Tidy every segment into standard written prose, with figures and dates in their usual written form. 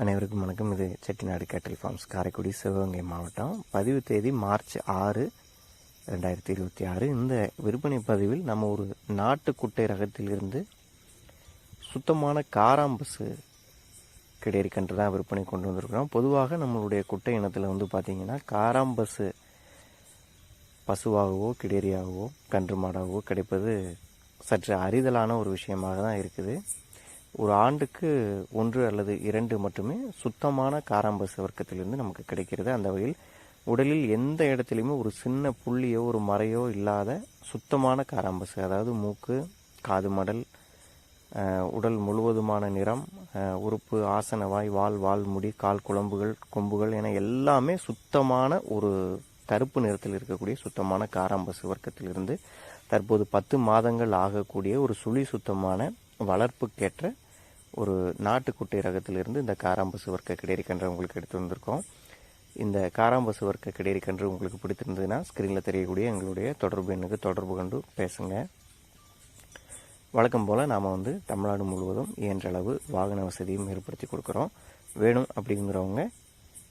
அனைவருக்கும் வணக்கம். இது செட்டிநாடு கேட்டல் ஃபார்ம்ஸ், காரைக்குடி, சிவகங்கை மாவட்டம். பதிவு தேதி மார்ச் 6, 2026. இந்த விற்பனை பதிவில் நம்ம ஒரு நாட்டுக்குட்டை ரகத்திலிருந்து சுத்தமான காராம்பசு கிடையாது கன்று தான் விற்பனை கொண்டு வந்திருக்கிறோம். பொதுவாக நம்மளுடைய குட்டை இனத்தில் பார்த்திங்கன்னா காராம்பசு பசுவாகவோ கிடேரியாகவோ கன்று மாடாகவோ கிடைப்பது சற்று அரிதலான ஒரு விஷயமாக தான் இருக்குது. ஒரு ஆண்டுக்கு 1 அல்லது 2 மட்டுமே சுத்தமான காராம்பசு வர்க்கத்திலிருந்து நமக்கு கிடைக்கிறது. அந்த வகையில் உடலில் எந்த இடத்துலையுமே ஒரு சின்ன புள்ளியோ ஒரு மறையோ இல்லாத சுத்தமான காராம்பசு, அதாவது மூக்கு, காது மடல், உடல் முழுவதுமான நிறம், உறுப்பு, ஆசனவாய், வால் முடி, கால் குழம்புகள், கொம்புகள் என எல்லாமே சுத்தமான ஒரு கருப்பு நிறத்தில் இருக்கக்கூடிய சுத்தமான காராம்பசு வர்க்கத்திலிருந்து தற்போது 10 மாதங்கள் ஆகக்கூடிய ஒரு சுழி சுத்தமான வளர்ப்புக்கேற்ற ஒரு நாட்டுக்குட்டை ரகத்திலிருந்து இந்த காராம்பசு வர்க்க கிடேரி கன்று உங்களுக்கு எடுத்து வந்திருக்கோம். இந்த காராம்பசு வர்க்க கிடேரி கன்று உங்களுக்கு பிடித்திருந்ததுன்னா ஸ்க்ரீனில் தெரியக்கூடிய எங்களுடைய தொடர்பு எண்ணுக்கு தொடர்பு கொண்டு பேசுங்க. வழக்கம் போல் நாம் தமிழ்நாடு முழுவதும் இயன்றளவு வாகன வசதியும் ஏற்படுத்தி கொடுக்குறோம். வேணும் அப்படிங்கிறவங்க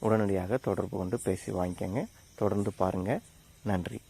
உடனடியாக தொடர்பு கொண்டு பேசி வாங்கிக்கோங்க. தொடர்ந்து பாருங்கள். நன்றி.